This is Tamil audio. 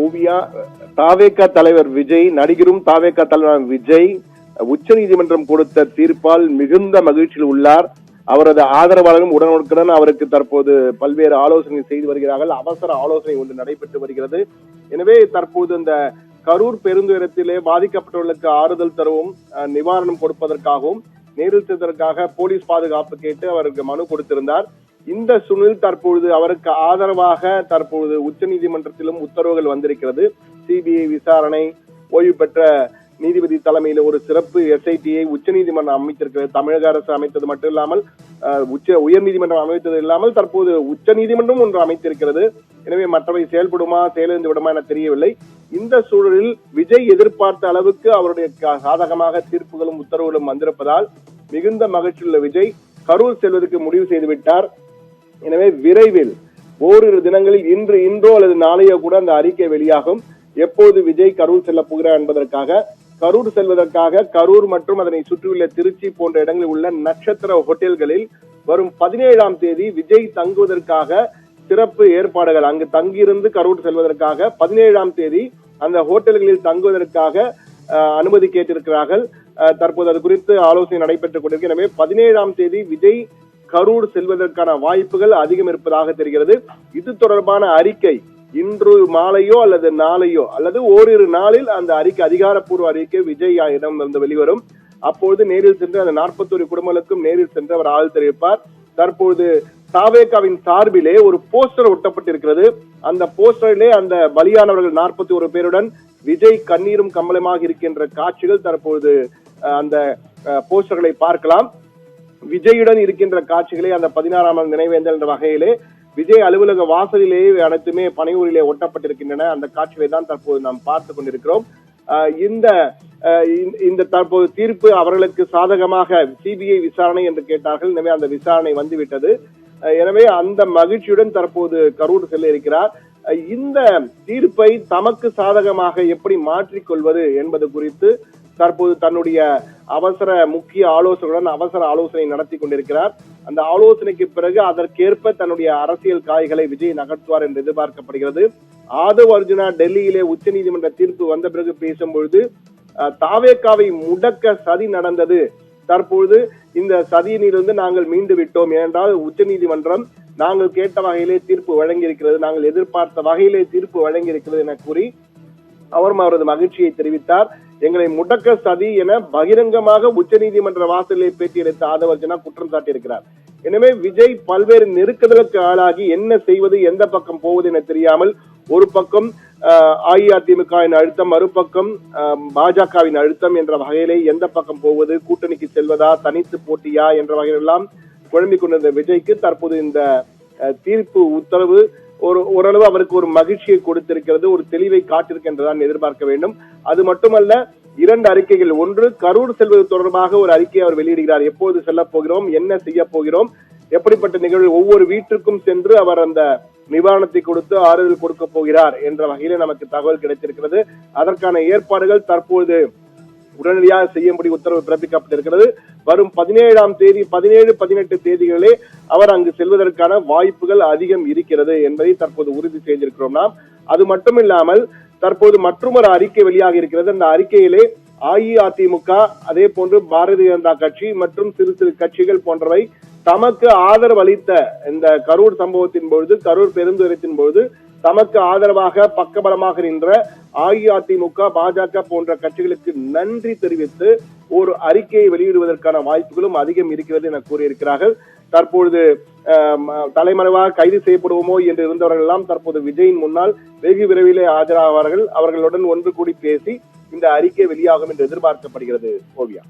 ஓவியா, தாவேகா தலைவர் விஜய், நடிகரும் தாவேகா தலைவர் விஜய் உச்ச நீதிமன்றம் கொடுத்த தீர்ப்பால் மிகுந்த மகிழ்ச்சியில் உள்ளார். அவரது ஆதரவாளரும் உடனுக்குடன் அவருக்கு தற்போது பல்வேறு ஆலோசனை செய்து வருகிறார்கள். அவசர ஆலோசனை ஒன்று நடைபெற்று வருகிறது. எனவே தற்போது இந்த கரூர் பெருந்துயரத்திலே பாதிக்கப்பட்டவர்களுக்கு ஆறுதல் தரவும் நிவாரணம் கொடுப்பதற்காகவும் நேரில் செல்வதற்காக போலீஸ் பாதுகாப்பு கேட்டு அவருக்கு மனு கொடுத்திருந்தார். இந்த சூழலில் தற்பொழுது அவருக்கு ஆதரவாக தற்பொழுது உச்ச நீதிமன்றத்திலும் உத்தரவுகள் வந்திருக்கிறது. சிபிஐ விசாரணை, ஓய்வு பெற்ற நீதிபதி தலைமையில் ஒரு சிறப்பு எஸ்ஐடியை உச்ச நீதிமன்றம் அமைத்திருக்கிறது. தமிழக அரசு அமைத்தது மட்டும் இல்லாமல் உயர் நீதிமன்றம் அமைத்தது இல்லாமல் தற்போது உச்ச நீதிமன்றம் ஒன்று அமைத்திருக்கிறது. எனவே மற்றவை செயல்படுமா செயலிழந்து விடுமா என தெரியவில்லை. இந்த சூழலில் விஜய் எதிர்பார்த்த அளவுக்கு அவருடைய சாதகமாக தீர்ப்புகளும் உத்தரவுகளும் வந்திருப்பதால் மிகுந்த மகிழ்ச்சியுள்ள விஜய் கரூர் செல்வதற்கு முடிவு செய்துவிட்டார். எனவே விரைவில் ஓரிரு தினங்களில் இன்றோ அல்லது நாளையோ கூட அந்த அறிக்கை வெளியாகும். எப்போது விஜய் கரூர் செல்ல போகிறார் என்பதற்காக, கரூர் செல்வதற்காக கரூர் மற்றும் அதனை சுற்றியுள்ள திருச்சி போன்ற இடங்களில் உள்ள நட்சத்திர ஹோட்டல்களில் வரும் 17ஆம் தேதி விஜய் தங்குவதற்காக சிறப்பு ஏற்பாடுகள், அங்கு தங்கியிருந்து கரூர் செல்வதற்காக 17ஆம் தேதி அந்த ஹோட்டல்களில் தங்குவதற்காக அனுமதி கேட்டிருக்கிறார்கள். தற்போது அது குறித்து ஆலோசனை நடைபெற்றுக் கொண்டிருக்கிறது. எனவே 17ஆம் தேதி விஜய் கரூர் செல்வதற்கான வாய்ப்புகள் அதிகம் இருப்பதாக தெரிகிறது. இது தொடர்பான அறிக்கை இன்று மாலையோ அல்லது நாளையோ அல்லது ஓரிரு நாளில் அந்த அறிக்கை, அதிகாரப்பூர்வ அறிக்கை விஜய் இருந்து வெளிவரும். அப்போது நேரில் சென்று அந்த 41 குடும்பங்களுக்கும் நேரில் சென்று அவர் ஆள் தெரிவிப்பார். தற்போது தாவேகாவின் சார்பிலே ஒரு போஸ்டர் ஒட்டப்பட்டிருக்கிறது. அந்த போஸ்டரிலே அந்த பலியானவர்கள் 41 பேருடன் விஜய் கண்ணீரும் கம்பளமாக இருக்கின்ற காட்சிகள் தற்போது அந்த போஸ்டர்களை பார்க்கலாம். விஜயுடன் இருக்கின்ற காட்சிகளை அந்த 16ஆம் நினைவேந்தல் என்ற வகையிலே விஜய் அலுவலக வாசலிலேயே அனைத்துமே பனையூரிலே ஒட்டப்பட்டிருக்கின்றன. அந்த காட்சிகளை தான் தற்போது நாம் பார்த்து கொண்டிருக்கிறோம். இந்த தற்போது தீர்ப்பு அவர்களுக்கு சாதகமாக சிபிஐ விசாரணை என்று கேட்டார்கள். எனவே அந்த விசாரணை வந்துவிட்டது. எனவே அந்த மகிழ்ச்சியுடன் தற்போது கரூர் செல்ல இருக்கிறார். இந்த தீர்ப்பை தமக்கு சாதகமாக எப்படி மாற்றிக்கொள்வது என்பது குறித்து தற்போது தன்னுடைய அவசர முக்கிய ஆலோசனையுடன் அவசர ஆலோசனை நடத்தி கொண்டிருக்கிறார். அந்த ஆலோசனைக்கு பிறகு அதற்கேற்ப தன்னுடைய அரசியல் காய்களை விஜய் நகர்த்துவார் என்று எதிர்பார்க்கப்படுகிறது. ஆதவ் அர்ஜுனா டெல்லியிலே உச்ச நீதிமன்ற தீர்ப்பு வந்த பிறகு பேசும்பொழுது தாவேகாவை முடக்க சதி நடந்தது, தற்பொழுது இந்த சதியிலிருந்து நாங்கள் மீண்டு விட்டோம், ஏனென்றால் உச்ச நீதிமன்றம் நாங்கள் கேட்ட வகையிலே தீர்ப்பு வழங்கியிருக்கிறது, நாங்கள் எதிர்பார்த்த வகையிலே தீர்ப்பு வழங்கியிருக்கிறது என கூறி அவரது மகிழ்ச்சியை தெரிவித்தார். எங்களை முடக்க சதி என பகிரங்கமாக உச்ச நீதிமன்ற வாசலிலே பேட்டியளித்த ஆதவ் அர்ஜுனா குற்றம் சாட்டியிருக்கிறார். எனவே விஜய் பல்வேறு நெருக்கடிகளுக்கு ஆளாகி என்ன செய்வது, எந்த பக்கம் போவது என தெரியாமல், ஒரு பக்கம் அஇஅதிமுகவின் அழுத்தம், மறுபக்கம் பாஜகவின் அழுத்தம் என்ற வகையிலே எந்த பக்கம் போவது, கூட்டணிக்கு செல்வதா, தனித்து போட்டியா என்ற வகையிலெல்லாம் குழம்பிக் கொண்டிருந்த விஜய்க்கு தற்போது இந்த தீர்ப்பு உத்தரவு ஓரளவு அவருக்கு ஒரு மகிழ்ச்சியை கொடுத்திருக்கிறது, ஒரு தெளிவை காட்டிருக்கின்றதான் எதிர்பார்க்க வேண்டும். அது மட்டுமல்ல, 2 அறிக்கைகள். ஒன்று, கரூர் செல்வது தொடர்பாக ஒரு அறிக்கையை அவர் வெளியிடுகிறார். எப்போது செல்ல போகிறோம், என்ன செய்ய போகிறோம், எப்படிப்பட்ட நிகழ்வு, ஒவ்வொரு வீட்டிற்கும் சென்று அவர் அந்த நிவாரணத்தை கொடுத்து ஆறுதல் கொடுக்க போகிறார் என்ற வகையில நமக்கு தகவல் கிடைத்திருக்கிறது. அதற்கான ஏற்பாடுகள் தற்போது உடனடியாக செய்யும்படி உத்தரவு பிறப்பிக்கப்பட்டிருக்கிறது. வரும் 17ஆம் தேதி 17, 18 தேதிகளிலே அவர் அங்கு செல்வதற்கான வாய்ப்புகள் அதிகம் இருக்கிறது என்பதை தற்போது உறுதி செய்திருக்கிறோம் நாம். அது மட்டுமில்லாமல் தற்போது மற்றொரு அறிக்கை வெளியாக இருக்கிறது. அந்த அறிக்கையிலே அஇஅதிமுக, அதே போன்று பாரதிய ஜனதா கட்சி மற்றும் சிறு சிறு கட்சிகள் போன்றவை தமக்கு ஆதரவு அளித்த இந்த கரூர் சம்பவத்தின் பொழுது, கரூர் பெருந்துயரத்தின் பொழுது தமக்கு ஆதரவாக பக்கபலமாக நின்ற அஇஅதிமுக, பாஜக போன்ற கட்சிகளுக்கு நன்றி தெரிவித்து ஒரு அறிக்கையை வெளியிடுவதற்கான வாய்ப்புகளும் அதிகம் இருக்கிறது என கூறியிருக்கிறார்கள். தற்பொழுது தலைமறைவாக கைது செய்யப்படுவோமோ என்று இருந்தவர்கள் எல்லாம் தற்போது விஜயின் முன்னால் வெகு விரைவிலே ஆஜராவார்கள். அவர்களுடன் ஒன்று கூடி பேசி இந்த அறிக்கை வெளியாகும் என்று எதிர்பார்க்கப்படுகிறது. ஓவியா.